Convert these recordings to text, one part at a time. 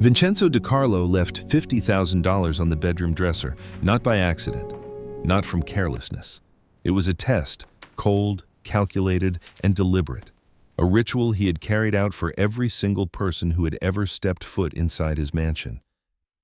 Vincenzo DiCarlo left $50,000 on the bedroom dresser, not by accident, not from carelessness. It was a test, cold, calculated, and deliberate. A ritual he had carried out for every single person who had ever stepped foot inside his mansion.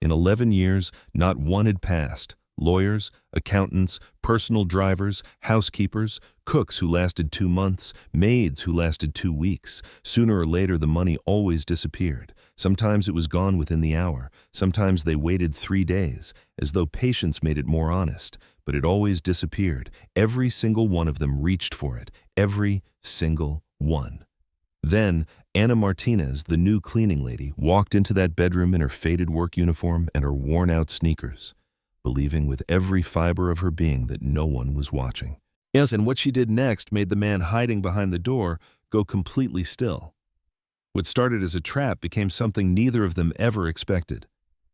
In 11 years, not one had passed. Lawyers, accountants, personal drivers, housekeepers, cooks who lasted 2 months, maids who lasted 2 weeks. Sooner or later, the money always disappeared. Sometimes it was gone within the hour. Sometimes they waited 3 days, as though patience made it more honest. But it always disappeared. Every single one of them reached for it. Every single one. Then, Anna Martinez, the new cleaning lady, walked into that bedroom in her faded work uniform and her worn-out sneakers, believing with every fiber of her being that no one was watching. Yes, and what she did next made the man hiding behind the door go completely still. What started as a trap became something neither of them ever expected.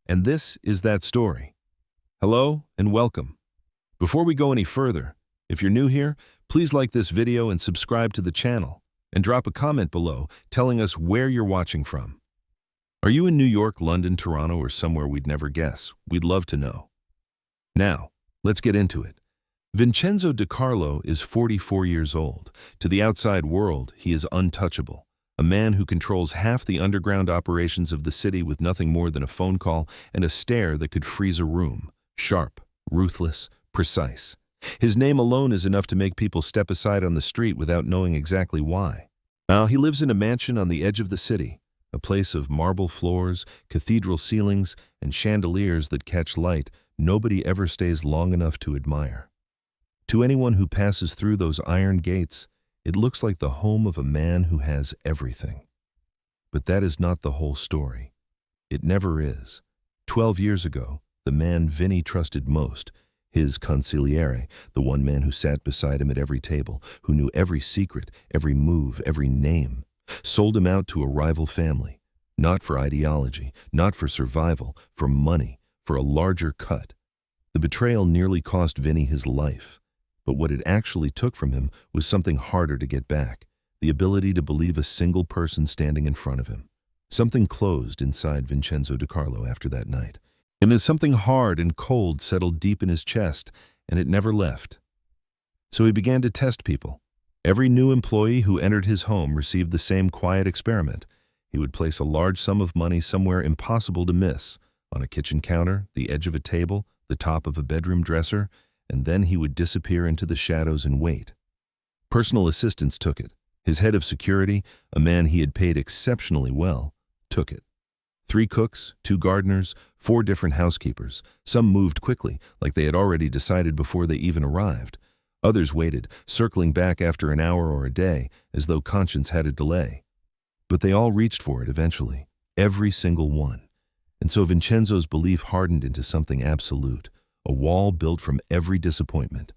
And this is that story. Hello and welcome. Before we go any further, if you're new here, please like this video and subscribe to the channel, and drop a comment below telling us where you're watching from. Are you in New York, London, Toronto, or somewhere we'd never guess? We'd love to know. Now, let's get into it. Vincenzo DiCarlo is 44 years old. To the outside world, he is untouchable. A man who controls half the underground operations of the city with nothing more than a phone call and a stare that could freeze a room. Sharp, ruthless, precise. His name alone is enough to make people step aside on the street without knowing exactly why. Now, he lives in a mansion on the edge of the city, a place of marble floors, cathedral ceilings, and chandeliers that catch light nobody ever stays long enough to admire. To anyone who passes through those iron gates, it looks like the home of a man who has everything. But that is not the whole story. It never is. 12 years ago, the man Vinny trusted most, his consigliere, the one man who sat beside him at every table, who knew every secret, every move, every name, sold him out to a rival family, not for ideology, not for survival, for money, for a larger cut. The betrayal nearly cost Vinny his life, but what it actually took from him was something harder to get back, the ability to believe a single person standing in front of him. Something closed inside Vincenzo DiCarlo after that night. And as something hard and cold settled deep in his chest, and it never left. So he began to test people. Every new employee who entered his home received the same quiet experiment. He would place a large sum of money somewhere impossible to miss, on a kitchen counter, the edge of a table, the top of a bedroom dresser, and then he would disappear into the shadows and wait. Personal assistants took it. His head of security, a man he had paid exceptionally well, took it. 3 cooks, 2 gardeners, 4 different housekeepers. Some moved quickly, like they had already decided before they even arrived. Others waited, circling back after an hour or a day, as though conscience had a delay. But they all reached for it eventually, every single one. And so Vincenzo's belief hardened into something absolute, a wall built from every disappointment.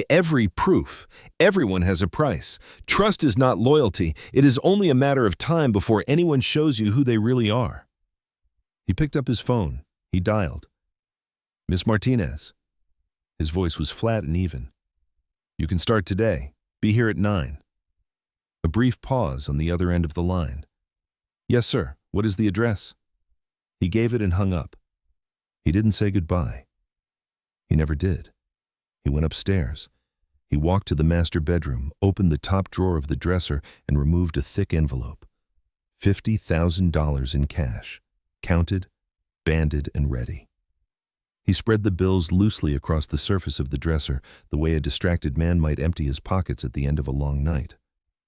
Every proof. Everyone has a price. Trust is not loyalty. It is only a matter of time before anyone shows you who they really are. He picked up his phone. He dialed. "Miss Martinez." His voice was flat and even. "You can start today. Be here at 9. A brief pause on the other end of the line. "Yes, sir. What is the address?" He gave it and hung up. He didn't say goodbye. He never did. He went upstairs. He walked to the master bedroom, opened the top drawer of the dresser, and removed a thick envelope. $50,000 in cash, counted, banded, and ready. He spread the bills loosely across the surface of the dresser, the way a distracted man might empty his pockets at the end of a long night.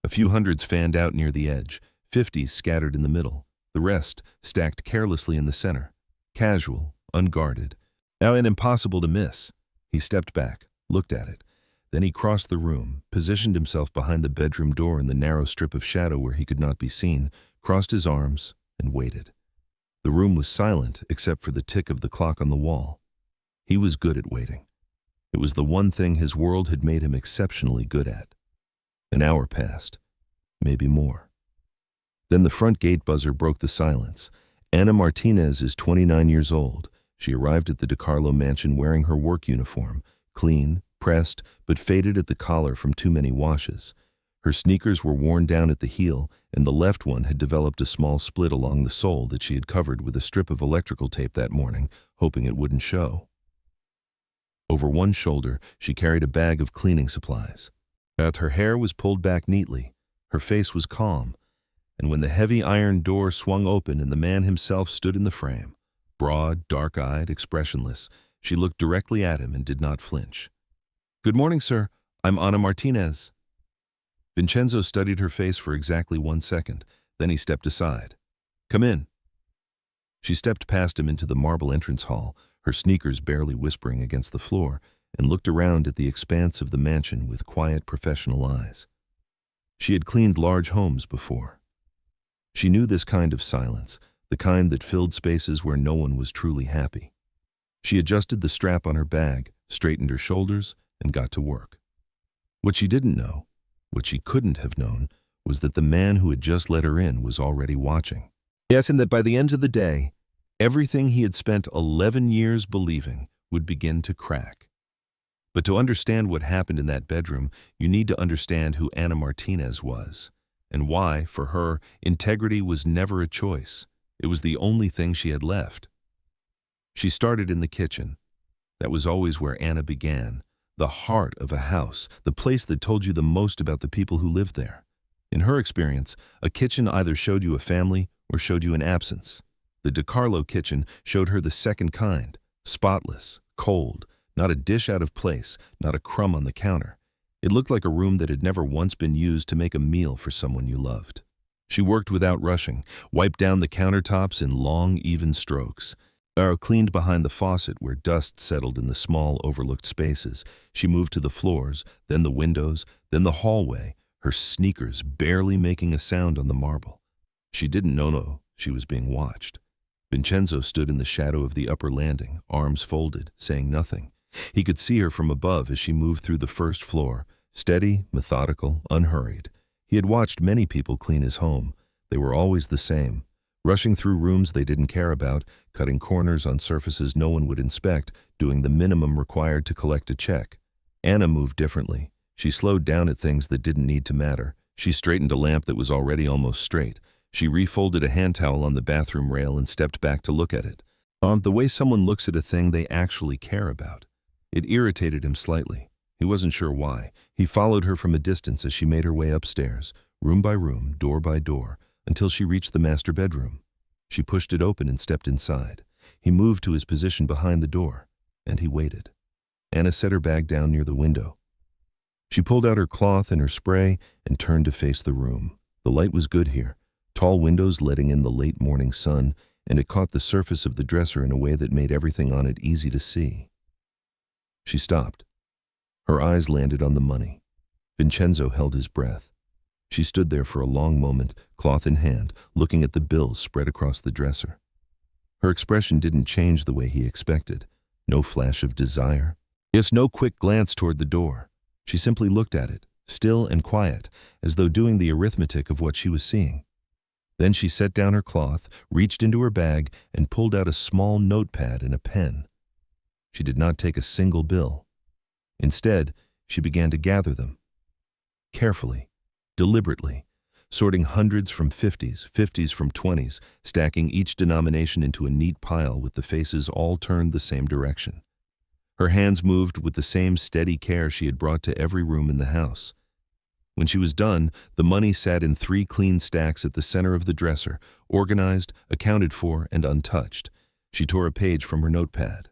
A few hundreds fanned out near the edge, 50s scattered in the middle, the rest stacked carelessly in the center, casual, unguarded, now and impossible to miss. He stepped back, looked at it. Then he crossed the room, positioned himself behind the bedroom door in the narrow strip of shadow where he could not be seen, crossed his arms, and waited. The room was silent except for the tick of the clock on the wall. He was good at waiting. It was the one thing his world had made him exceptionally good at. An hour passed, maybe more. Then the front gate buzzer broke the silence. Anna Martinez is 29 years old. She arrived at the DiCarlo mansion wearing her work uniform, clean, pressed, but faded at the collar from too many washes. Her sneakers were worn down at the heel, and the left one had developed a small split along the sole that she had covered with a strip of electrical tape that morning, hoping it wouldn't show. Over one shoulder, she carried a bag of cleaning supplies. Her hair was pulled back neatly. Her face was calm, and when the heavy iron door swung open and the man himself stood in the frame, broad, dark-eyed, expressionless, she looked directly at him and did not flinch. "Good morning, sir. I'm Ana Martinez." Vincenzo studied her face for exactly 1 second, then he stepped aside. "Come in." She stepped past him into the marble entrance hall, her sneakers barely whispering against the floor, and looked around at the expanse of the mansion with quiet, professional eyes. She had cleaned large homes before. She knew this kind of silence, the kind that filled spaces where no one was truly happy. She adjusted the strap on her bag, straightened her shoulders, and got to work. What she didn't know, what she couldn't have known, was that the man who had just let her in was already watching. Yes, and that by the end of the day, everything he had spent 11 years believing would begin to crack. But to understand what happened in that bedroom, you need to understand who Ana Martinez was, and why, for her, integrity was never a choice. It was the only thing she had left. She started in the kitchen. That was always where Ana began, the heart of a house, the place that told you the most about the people who lived there. In her experience, a kitchen either showed you a family or showed you an absence. The DiCarlo kitchen showed her the second kind, spotless, cold, not a dish out of place, not a crumb on the counter. It looked like a room that had never once been used to make a meal for someone you loved. She worked without rushing, wiped down the countertops in long, even strokes. Cleaned behind the faucet where dust settled in the small, overlooked spaces. She moved to the floors, then the windows, then the hallway, her sneakers barely making a sound on the marble. She didn't know she was being watched. Vincenzo stood in the shadow of the upper landing, arms folded, saying nothing. He could see her from above as she moved through the first floor, steady, methodical, unhurried. He had watched many people clean his home. They were always the same. Rushing through rooms they didn't care about, cutting corners on surfaces no one would inspect, doing the minimum required to collect a check. Ana moved differently. She slowed down at things that didn't need to matter. She straightened a lamp that was already almost straight. She refolded a hand towel on the bathroom rail and stepped back to look at it. The way someone looks at a thing they actually care about. It irritated him slightly. He wasn't sure why. He followed her from a distance as she made her way upstairs, room by room, door by door, until she reached the master bedroom. She pushed it open and stepped inside. He moved to his position behind the door, and he waited. Ana set her bag down near the window. She pulled out her cloth and her spray and turned to face the room. The light was good here, tall windows letting in the late morning sun, and it caught the surface of the dresser in a way that made everything on it easy to see. She stopped. Her eyes landed on the money. Vincenzo held his breath. She stood there for a long moment, cloth in hand, looking at the bills spread across the dresser. Her expression didn't change the way he expected. No flash of desire. Yes, no quick glance toward the door. She simply looked at it, still and quiet, as though doing the arithmetic of what she was seeing. Then she set down her cloth, reached into her bag, and pulled out a small notepad and a pen. She did not take a single bill. Instead, she began to gather them. Carefully, deliberately, sorting hundreds from 50s, 50s from 20s, stacking each denomination into a neat pile with the faces all turned the same direction. Her hands moved with the same steady care she had brought to every room in the house. When she was done, the money sat in 3 clean stacks at the center of the dresser, organized, accounted for, and untouched. She tore a page from her notepad,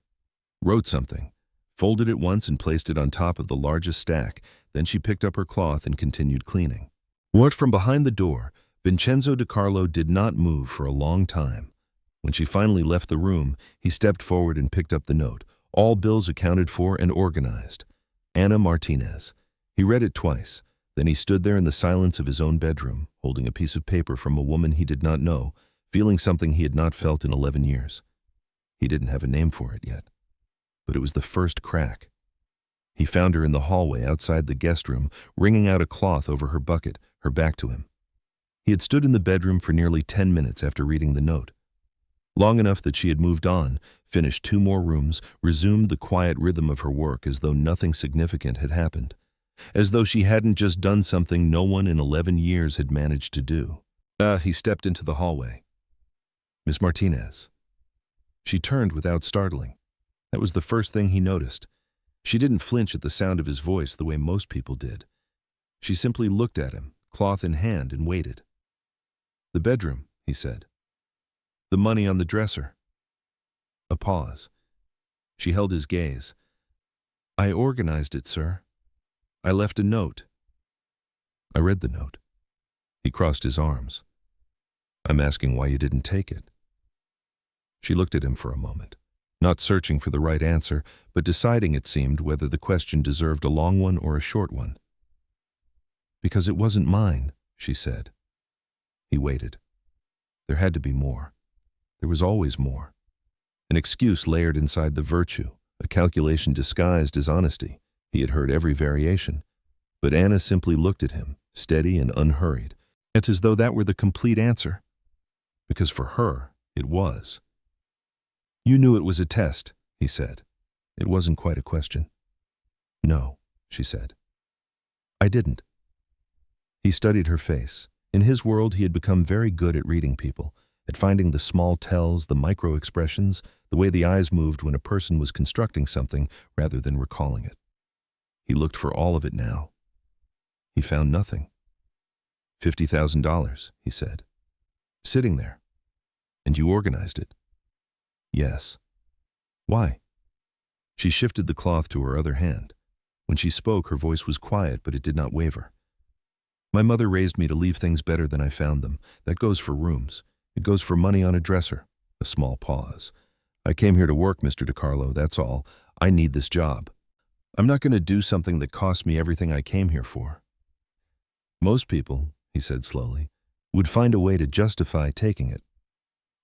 wrote something, folded it once and placed it on top of the largest stack. Then she picked up her cloth and continued cleaning. From behind the door, Vincenzo DiCarlo did not move for a long time. When she finally left the room, he stepped forward and picked up the note, all bills accounted for and organized. Ana Martinez. He read it twice. Then he stood there in the silence of his own bedroom, holding a piece of paper from a woman he did not know, feeling something he had not felt in 11 years. He didn't have a name for it yet, but it was the first crack. He found her in the hallway outside the guest room, wringing out a cloth over her bucket, her back to him. He had stood in the bedroom for nearly 10 minutes after reading the note. Long enough that she had moved on, finished 2 more rooms, resumed the quiet rhythm of her work as though nothing significant had happened. as though she hadn't just done something no one in 11 years had managed to do. He stepped into the hallway. "Miss Martinez." She turned without startling. That was the first thing he noticed. She didn't flinch at the sound of his voice the way most people did. She simply looked at him, cloth in hand, and waited. "The bedroom," he said. "The money on the dresser." A pause. She held his gaze. "I organized it, sir. I left a note." "I read the note." He crossed his arms. "I'm asking why you didn't take it." She looked at him for a moment, not searching for the right answer, but deciding, it seemed, whether the question deserved a long one or a short one. "Because it wasn't mine," she said. He waited. There had to be more. There was always more. An excuse layered inside the virtue, a calculation disguised as honesty. He had heard every variation. But Anna simply looked at him, steady and unhurried, yet as though that were the complete answer. Because for her, it was. "You knew it was a test," he said. It wasn't quite a question. "No," she said. "I didn't." He studied her face. In his world, he had become very good at reading people, at finding the small tells, the micro-expressions, the way the eyes moved when a person was constructing something rather than recalling it. He looked for all of it now. He found nothing. $50,000, he said. "Sitting there. And you organized it." "Yes." "Why?" She shifted the cloth to her other hand. When she spoke, her voice was quiet, but it did not waver. "My mother raised me to leave things better than I found them. That goes for rooms. It goes for money on a dresser." A small pause. "I came here to work, Mr. DiCarlo, that's all. I need this job. I'm not going to do something that costs me everything I came here for." "Most people," he said slowly, "would find a way to justify taking it."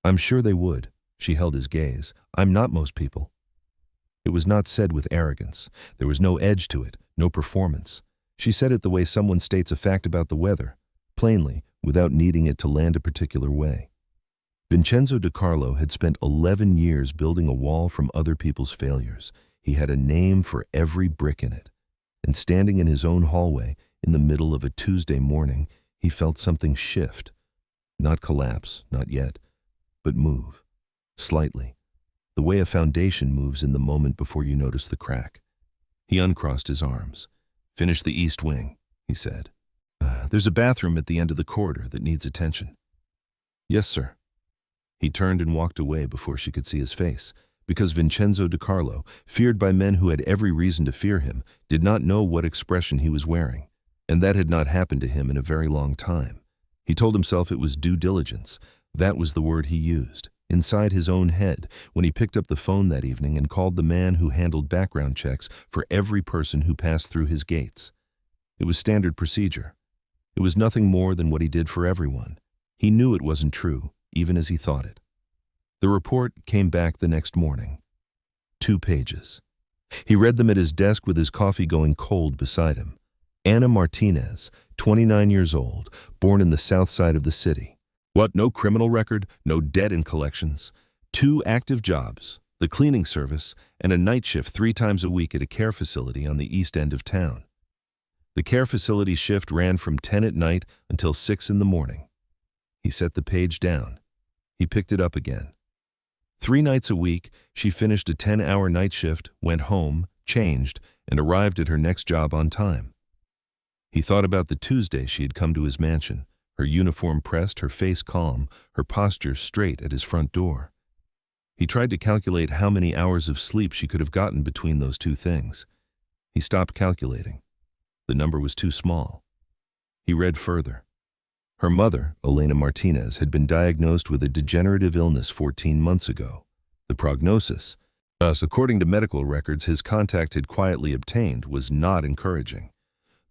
"I'm sure they would." She held his gaze. "I'm not most people." It was not said with arrogance. There was no edge to it, no performance. She said it the way someone states a fact about the weather, plainly, without needing it to land a particular way. Vincenzo DiCarlo had spent 11 years building a wall from other people's failures. He had a name for every brick in it. And standing in his own hallway, in the middle of a Tuesday morning, he felt something shift. Not collapse, not yet, but move. Slightly. The way a foundation moves in the moment before you notice the crack. He uncrossed his arms. "Finish the east wing," he said. There's a bathroom at the end of the corridor that needs attention." "Yes, sir." He turned and walked away before she could see his face, because Vincenzo DiCarlo, feared by men who had every reason to fear him, did not know what expression he was wearing, and that had not happened to him in a very long time. He told himself it was due diligence. That was the word he used, inside his own head, when he picked up the phone that evening and called the man who handled background checks for every person who passed through his gates. It was standard procedure. It was nothing more than what he did for everyone. He knew it wasn't true, even as he thought it. The report came back the next morning. 2 pages. He read them at his desk with his coffee going cold beside him. Anna Martinez, 29 years old, born in the south side of the city. What, no criminal record, no debt in collections. 2 active jobs, the cleaning service, and a night shift 3 times a week at a care facility on the east end of town. The care facility shift ran from 10 at night until 6 in the morning. He set the page down. He picked it up again. 3 nights a week, she finished a 10-hour night shift, went home, changed, and arrived at her next job on time. He thought about the Tuesday she had come to his mansion, her uniform pressed, her face calm, her posture straight at his front door. He tried to calculate how many hours of sleep she could have gotten between those 2 things. He stopped calculating. The number was too small. He read further. Her mother, Elena Martinez, had been diagnosed with a degenerative illness 14 months ago. The prognosis, thus, according to medical records his contact had quietly obtained, was not encouraging.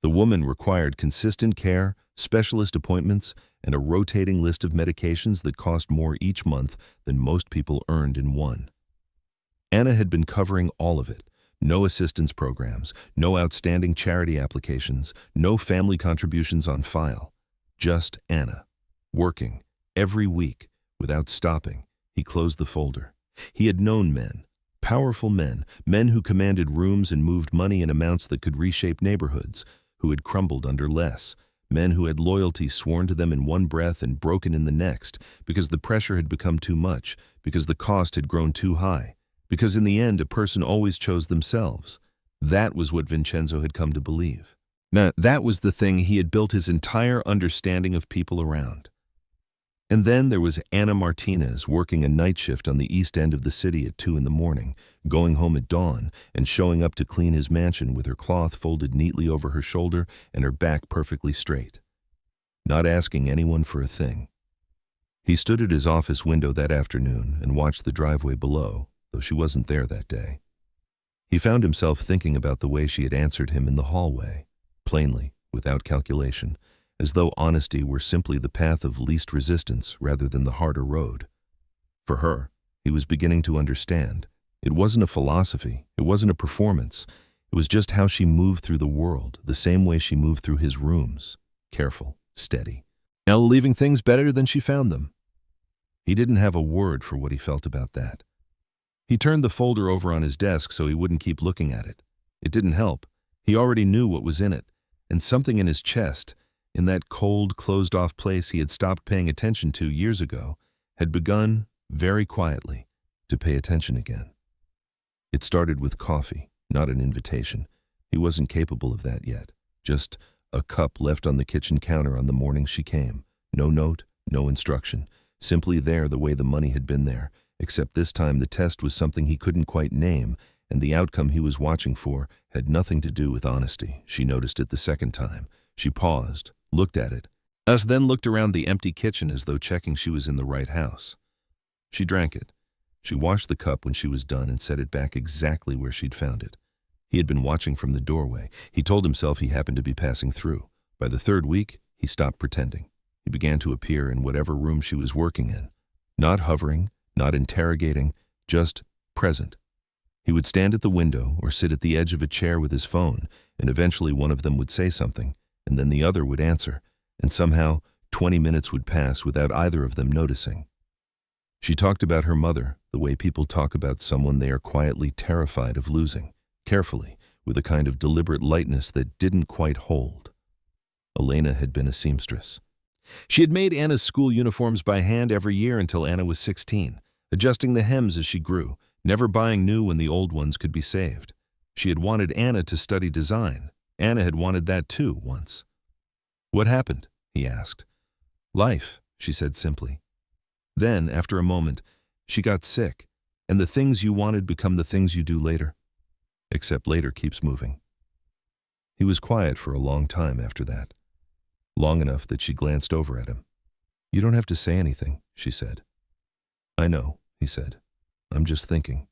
The woman required consistent care, specialist appointments, and a rotating list of medications that cost more each month than most people earned in one. Anna had been covering all of it. No assistance programs, no outstanding charity applications, no family contributions on file. Just Anna, working, every week, without stopping. He closed the folder. He had known men, Powerful men, men who commanded rooms and moved money in amounts that could reshape neighborhoods, who had crumbled under less, men who had loyalty sworn to them in one breath and broken in the next, because the pressure had become too much, because the cost had grown too high, because in the end a person always chose themselves. That was what Vincenzo had come to believe. Now, that was the thing he had built his entire understanding of people around. And then there was Anna Martinez working a night shift on the east end of the city at 2 in the morning, going home at dawn, and showing up to clean his mansion with her cloth folded neatly over her shoulder and her back perfectly straight. Not asking anyone for a thing. He stood at his office window that afternoon and watched the driveway below, though she wasn't there that day. He found himself thinking about the way she had answered him in the hallway, plainly, without calculation, as though honesty were simply the path of least resistance rather than the harder road. For her, he was beginning to understand. It wasn't a philosophy, it wasn't a performance. It was just how she moved through the world, the same way she moved through his rooms, careful, steady, now leaving things better than she found them. He didn't have a word for what he felt about that. He turned the folder over on his desk so he wouldn't keep looking at it. It didn't help. He already knew what was in it, and something in his chest, in that cold, closed-off place he had stopped paying attention to years ago, had begun, very quietly, to pay attention again. It started with coffee, not an invitation. He wasn't capable of that yet. Just a cup left on the kitchen counter on the morning she came. No note, no instruction. Simply there the way the money had been there, except this time the test was something he couldn't quite name, and the outcome he was watching for had nothing to do with honesty. She noticed it the second time. She paused, looked at it, then looked around the empty kitchen as though checking she was in the right house. She drank it. She washed the cup when she was done and set it back exactly where she'd found it. He had been watching from the doorway. He told himself he happened to be passing through. By the third week, he stopped pretending. He began to appear in whatever room she was working in. Not hovering, not interrogating, just present. He would stand at the window or sit at the edge of a chair with his phone, and eventually one of them would say something, and then the other would answer, and somehow 20 minutes would pass without either of them noticing. She talked about her mother, the way people talk about someone they are quietly terrified of losing, carefully, with a kind of deliberate lightness that didn't quite hold. Elena had been a seamstress. She had made Anna's school uniforms by hand every year until Anna was 16, adjusting the hems as she grew, never buying new when the old ones could be saved. She had wanted Anna to study design. Anna had wanted that too, once. "What happened?" he asked. "Life," she said simply. Then, after a moment, she got sick, and the things you wanted become the things you do later. Except later keeps moving. He was quiet for a long time after that. Long enough that she glanced over at him. "You don't have to say anything," she said. "I know," he said. "I'm just thinking."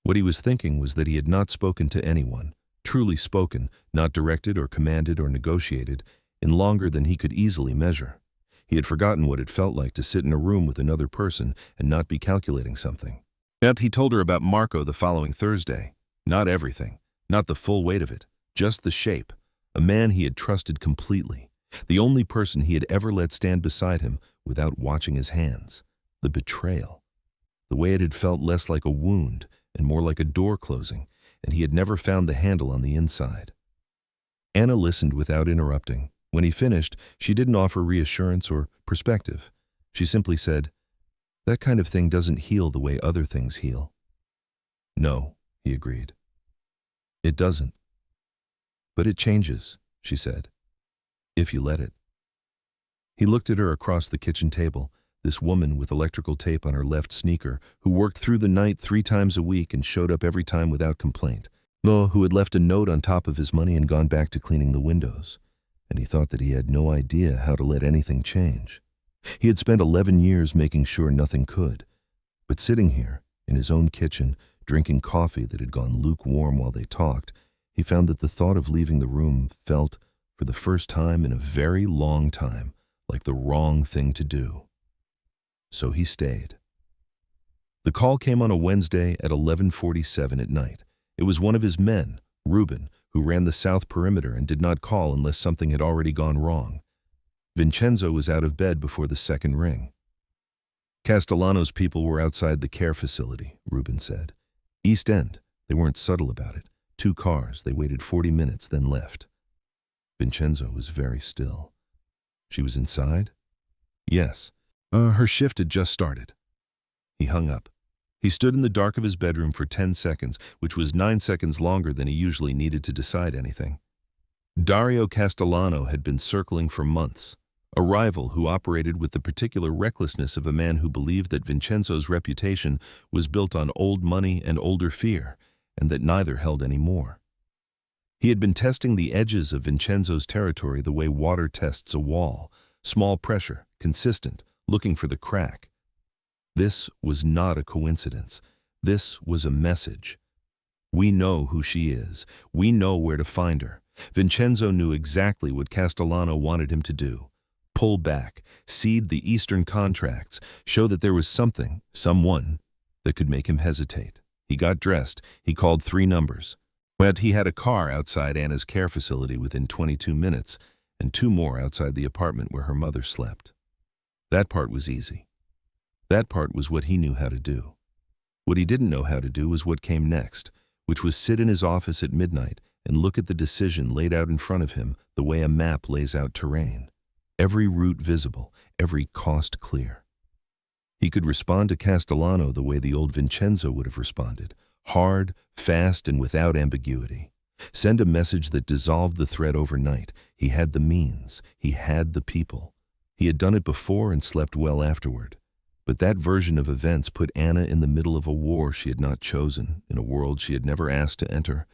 What he was thinking was that he had not spoken to anyone, truly spoken, not directed or commanded or negotiated, in longer than he could easily measure. He had forgotten what it felt like to sit in a room with another person and not be calculating something. Yet he told her about Marco the following Thursday. Not everything, not the full weight of it, just the shape. A man he had trusted completely. The only person he had ever let stand beside him without watching his hands. The betrayal. The way it had felt less like a wound and more like a door closing, and he had never found the handle on the inside. Anna listened without interrupting. When he finished, she didn't offer reassurance or perspective. She simply said, "That kind of thing doesn't heal the way other things heal." "No," he agreed. "It doesn't. But it changes," she said, "if you let it." He looked at her across the kitchen table, this woman with electrical tape on her left sneaker, who worked through the night 3 times a week and showed up every time without complaint. Who had left a note on top of his money and gone back to cleaning the windows. And he thought that he had no idea how to let anything change. He had spent 11 years making sure nothing could. But sitting here, in his own kitchen, drinking coffee that had gone lukewarm while they talked, he found that the thought of leaving the room felt, for the first time in a very long time, like the wrong thing to do. So he stayed. The call came on a Wednesday at 11:47 at night. It was one of his men, Ruben, who ran the south perimeter and did not call unless something had already gone wrong. Vincenzo was out of bed before the second ring. "Castellano's people were outside the care facility," Ruben said. East End. They weren't subtle about it. 2 cars. They waited 40 minutes, then left. Vincenzo was very still. She was inside? Yes. Her shift had just started. He hung up. He stood in the dark of his bedroom for 10 seconds, which was 9 seconds longer than he usually needed to decide anything. Dario Castellano had been circling for months, a rival who operated with the particular recklessness of a man who believed that Vincenzo's reputation was built on old money and older fear, and that neither held any more. He had been testing the edges of Vincenzo's territory the way water tests a wall, small pressure, consistent, looking for the crack. This was not a coincidence. This was a message. We know who she is. We know where to find her. Vincenzo knew exactly what Castellano wanted him to do. Pull back, cede the Eastern contracts, show that there was something, someone, that could make him hesitate. He got dressed. He called 3 numbers. But he had a car outside Anna's care facility within 22 minutes, and 2 more outside the apartment where her mother slept. That part was easy. That part was what he knew how to do. What he didn't know how to do was what came next, which was sit in his office at midnight and look at the decision laid out in front of him the way a map lays out terrain. Every route visible, every cost clear. He could respond to Castellano the way the old Vincenzo would have responded, hard, fast, and without ambiguity. Send a message that dissolved the threat overnight. He had the means. He had the people. He had done it before and slept well afterward. But that version of events put Anna in the middle of a war she had not chosen, in a world she had never asked to enter.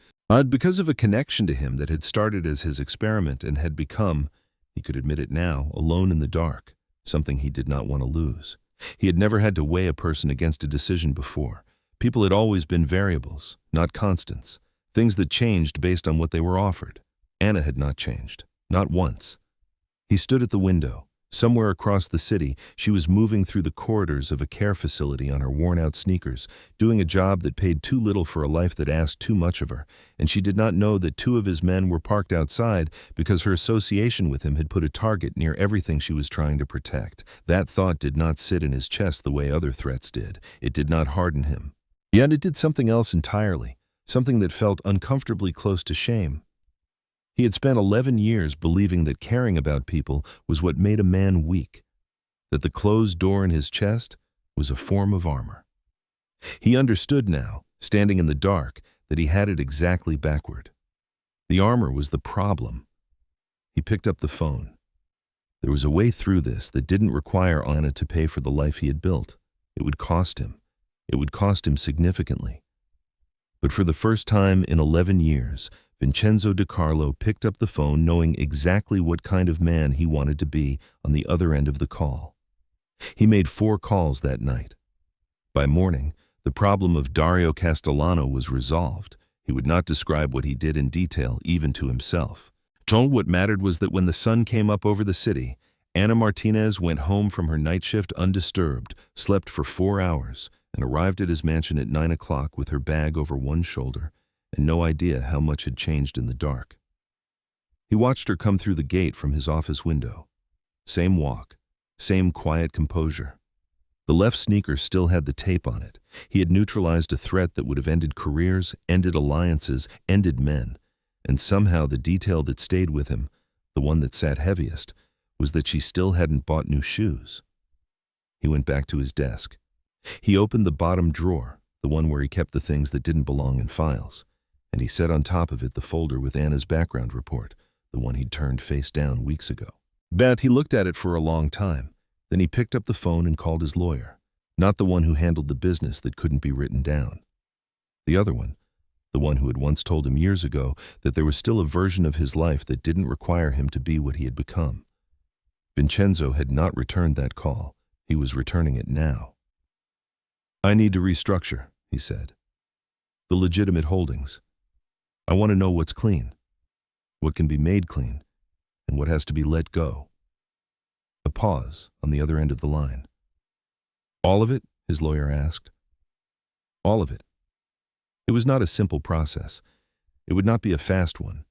Because of a connection to him that had started as his experiment and had become, he could admit it now, alone in the dark, something he did not want to lose. He had never had to weigh a person against a decision before. People had always been variables, not constants, things that changed based on what they were offered. Anna had not changed, not once. He stood at the window. Somewhere across the city, she was moving through the corridors of a care facility on her worn-out sneakers, doing a job that paid too little for a life that asked too much of her, and she did not know that 2 of his men were parked outside because her association with him had put a target near everything she was trying to protect. That thought did not sit in his chest the way other threats did. It did not harden him. Yet it did something else entirely, something that felt uncomfortably close to shame. He had spent 11 years believing that caring about people was what made a man weak, that the closed door in his chest was a form of armor. He understood now, standing in the dark, that he had it exactly backward. The armor was the problem. He picked up the phone. There was a way through this that didn't require Anna to pay for the life he had built. It would cost him. It would cost him significantly. But for the first time in 11 years, Vincenzo DiCarlo picked up the phone knowing exactly what kind of man he wanted to be on the other end of the call. He made 4 calls that night. By morning, the problem of Dario Castellano was resolved. He would not describe what he did in detail, even to himself. Told what mattered was that when the sun came up over the city, Anna Martinez went home from her night shift undisturbed, slept for 4 hours, and arrived at his mansion at 9 o'clock with her bag over one shoulder and no idea how much had changed in the dark. He watched her come through the gate from his office window. Same walk, same quiet composure. The left sneaker still had the tape on it. He had neutralized a threat that would have ended careers, ended alliances, ended men. And somehow the detail that stayed with him, the one that sat heaviest, was that she still hadn't bought new shoes. He went back to his desk. He opened the bottom drawer, the one where he kept the things that didn't belong in files, and he set on top of it the folder with Anna's background report, the one he'd turned face down weeks ago. But he looked at it for a long time. Then he picked up the phone and called his lawyer, not the one who handled the business that couldn't be written down. The other one, the one who had once told him years ago that there was still a version of his life that didn't require him to be what he had become. Vincenzo had not returned that call. He was returning it now. "I need to restructure," he said. "The legitimate holdings. I want to know what's clean, what can be made clean, and what has to be let go." A pause on the other end of the line. "All of it?" his lawyer asked. "All of it." It was not a simple process. It would not be a fast one.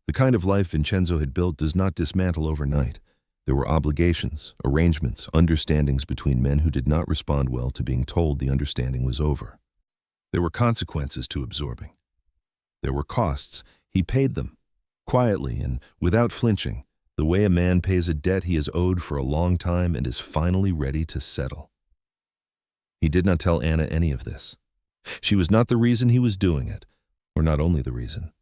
The kind of life Vincenzo had built does not dismantle overnight. There were obligations, arrangements, understandings between men who did not respond well to being told the understanding was over. There were consequences to absorbing. There were costs. He paid them, quietly and without flinching, the way a man pays a debt he has owed for a long time and is finally ready to settle. He did not tell Anna any of this. She was not the reason he was doing it, or not only the reason.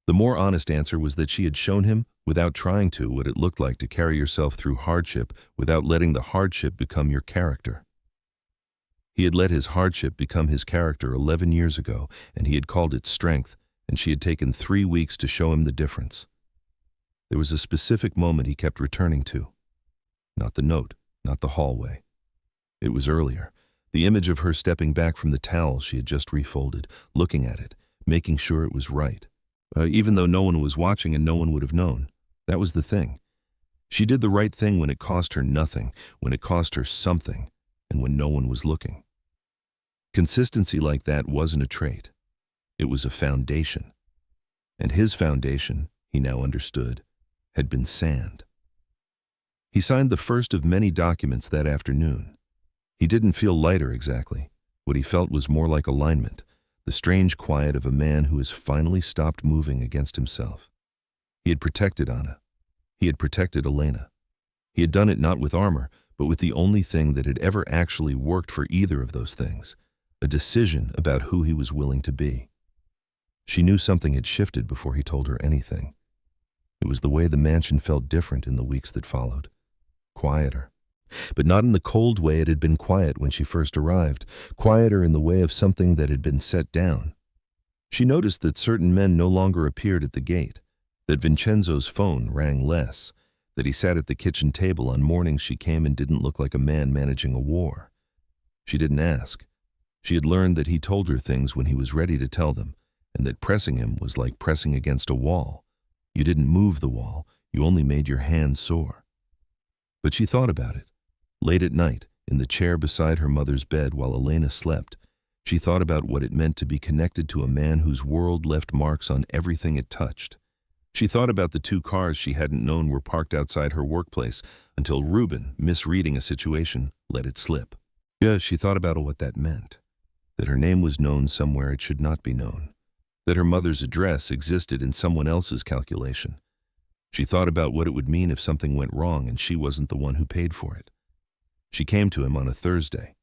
The more honest answer was that she had shown him, without trying to, what it looked like to carry yourself through hardship without letting the hardship become your character. He had let his hardship become his character 11 years ago, and he had called it strength, and she had taken 3 weeks to show him the difference. There was a specific moment he kept returning to. Not the note, not the hallway. It was earlier. The image of her stepping back from the towel she had just refolded, looking at it, making sure it was right. Even though no one was watching and no one would have known. That was the thing. She did the right thing when it cost her nothing, when it cost her something, and when no one was looking. Consistency like that wasn't a trait. It was a foundation. And his foundation, he now understood, had been sand. He signed the first of many documents that afternoon. He didn't feel lighter exactly. What he felt was more like alignment, the strange quiet of a man who has finally stopped moving against himself. He had protected Anna. He had protected Elena. He had done it not with armor, but with the only thing that had ever actually worked for either of those things, a decision about who he was willing to be. She knew something had shifted before he told her anything. It was the way the mansion felt different in the weeks that followed. Quieter. But not in the cold way it had been quiet when she first arrived, quieter in the way of something that had been set down. She noticed that certain men no longer appeared at the gate, that Vincenzo's phone rang less, that he sat at the kitchen table on mornings she came and didn't look like a man managing a war. She didn't ask. She had learned that he told her things when he was ready to tell them, and that pressing him was like pressing against a wall. You didn't move the wall, you only made your hands sore. But she thought about it. Late at night, in the chair beside her mother's bed while Elena slept, she thought about what it meant to be connected to a man whose world left marks on everything it touched. She thought about the 2 cars she hadn't known were parked outside her workplace until Reuben, misreading a situation, let it slip. Yeah, she thought about what that meant. That her name was known somewhere it should not be known. That her mother's address existed in someone else's calculation. She thought about what it would mean if something went wrong and she wasn't the one who paid for it. She came to him on a Thursday.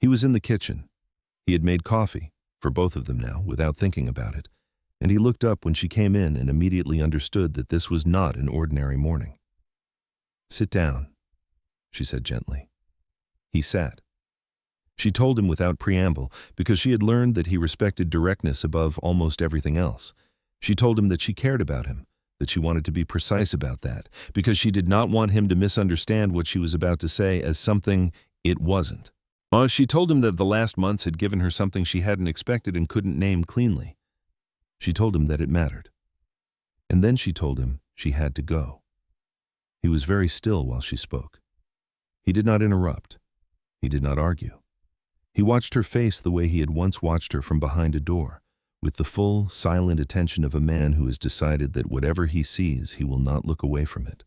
He was in the kitchen. He had made coffee, for both of them now, without thinking about it, and he looked up when she came in and immediately understood that this was not an ordinary morning. "Sit down," she said gently. He sat. She told him without preamble, because she had learned that he respected directness above almost everything else. She told him that she cared about him, that she wanted to be precise about that, because she did not want him to misunderstand what she was about to say as something it wasn't. She told him that the last months had given her something she hadn't expected and couldn't name cleanly. She told him that it mattered. And then she told him she had to go. He was very still while she spoke. He did not interrupt. He did not argue. He watched her face the way he had once watched her from behind a door, with the full, silent attention of a man who has decided that whatever he sees, he will not look away from it.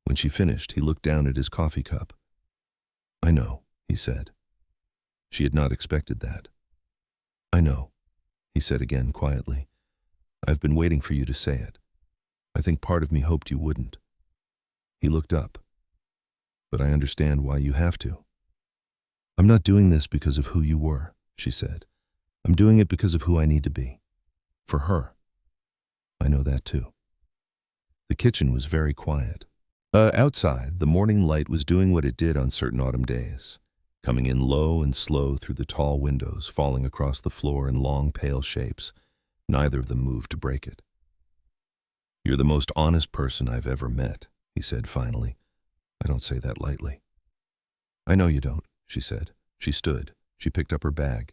When she finished, he looked down at his coffee cup. "I know," he said. She had not expected that. "I know," he said again quietly. "I've been waiting for you to say it. I think part of me hoped you wouldn't." He looked up. "But I understand why you have to." "I'm not doing this because of who you were," she said. "I'm doing it because of who I need to be. For her. I know that too." The kitchen was very quiet. Outside, the morning light was doing what it did on certain autumn days, coming in low and slow through the tall windows, falling across the floor in long, pale shapes. Neither of them moved to break it. "You're the most honest person I've ever met," he said finally. "I don't say that lightly." "I know you don't," she said. She stood. She picked up her bag.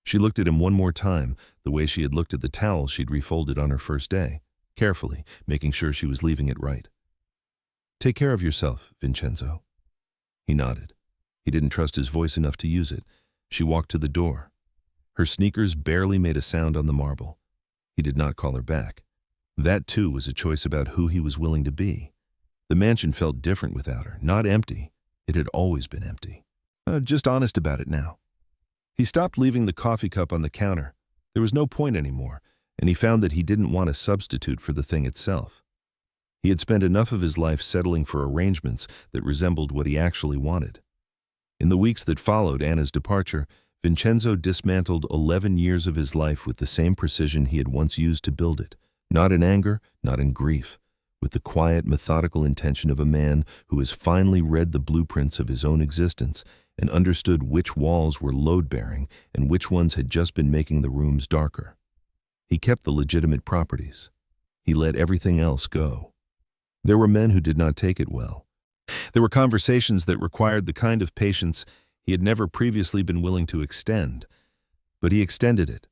She looked at him one more time, the way she had looked at the towel she'd refolded on her first day, carefully, making sure she was leaving it right. "Take care of yourself, Vincenzo." He nodded. He didn't trust his voice enough to use it. She walked to the door. Her sneakers barely made a sound on the marble. He did not call her back. That, too, was a choice about who he was willing to be. The mansion felt different without her, not empty. It had always been empty. Just honest about it now. He stopped leaving the coffee cup on the counter. There was no point anymore, and he found that he didn't want a substitute for the thing itself. He had spent enough of his life settling for arrangements that resembled what he actually wanted. In the weeks that followed Anna's departure, Vincenzo dismantled 11 years of his life with the same precision he had once used to build it, not in anger, not in grief, with the quiet, methodical intention of a man who has finally read the blueprints of his own existence and understood which walls were load-bearing and which ones had just been making the rooms darker. He kept the legitimate properties. He let everything else go. There were men who did not take it well. There were conversations that required the kind of patience he had never previously been willing to extend. But he extended it.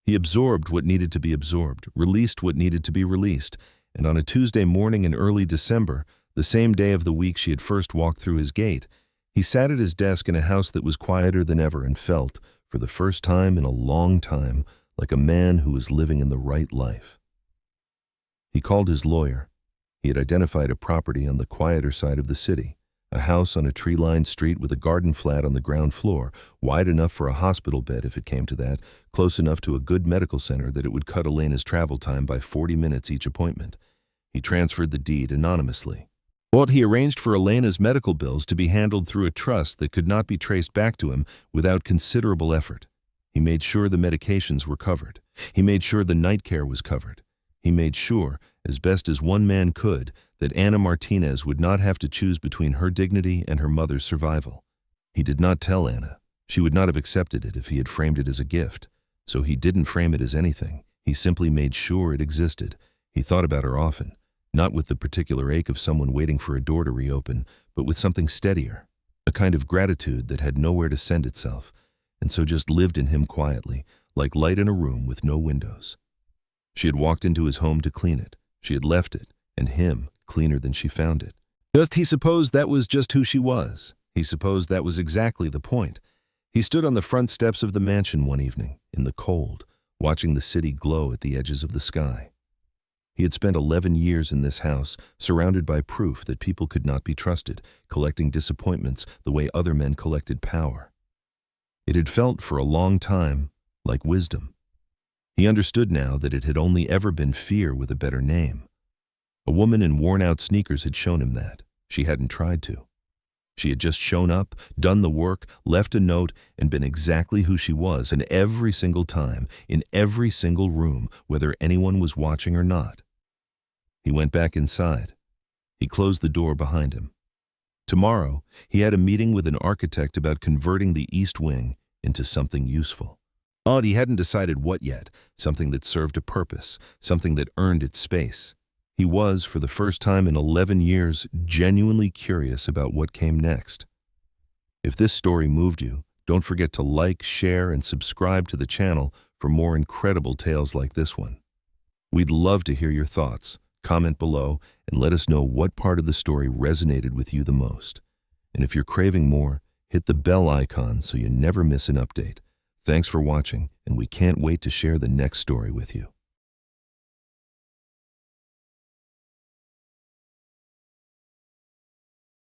He absorbed what needed to be absorbed, released what needed to be released, and on a Tuesday morning in early December, the same day of the week she had first walked through his gate, he sat at his desk in a house that was quieter than ever and felt, for the first time in a long time, like a man who was living in the right life. He called his lawyer. He had identified a property on the quieter side of the city, a house on a tree-lined street with a garden flat on the ground floor, wide enough for a hospital bed if it came to that, close enough to a good medical center that it would cut Elena's travel time by 40 minutes each appointment. He transferred the deed anonymously. But he arranged for Elena's medical bills to be handled through a trust that could not be traced back to him without considerable effort. He made sure the medications were covered. He made sure the night care was covered. He made sure, as best as one man could, that Anna Martinez would not have to choose between her dignity and her mother's survival. He did not tell Anna. She would not have accepted it if he had framed it as a gift. So he didn't frame it as anything. He simply made sure it existed. He thought about her often, not with the particular ache of someone waiting for a door to reopen, but with something steadier, a kind of gratitude that had nowhere to send itself, and so just lived in him quietly, like light in a room with no windows. She had walked into his home to clean it. She had left it, and him, cleaner than she found it. He supposed that was just who she was. He supposed that was exactly the point. He stood on the front steps of the mansion one evening, in the cold, watching the city glow at the edges of the sky. He had spent 11 years in this house, surrounded by proof that people could not be trusted, collecting disappointments the way other men collected power. It had felt for a long time like wisdom. He understood now that it had only ever been fear with a better name. A woman in worn-out sneakers had shown him that. She hadn't tried to. She had just shown up, done the work, left a note, and been exactly who she was, and every single time, in every single room, whether anyone was watching or not. He went back inside. He closed the door behind him. Tomorrow, he had a meeting with an architect about converting the East Wing into something useful. He hadn't decided what yet, something that served a purpose, something that earned its space. He was, for the first time in 11 years, genuinely curious about what came next. If this story moved you, don't forget to like, share, and subscribe to the channel for more incredible tales like this one. We'd love to hear your thoughts. Comment below and let us know what part of the story resonated with you the most. And if you're craving more, hit the bell icon so you never miss an update. Thanks for watching, and we can't wait to share the next story with you.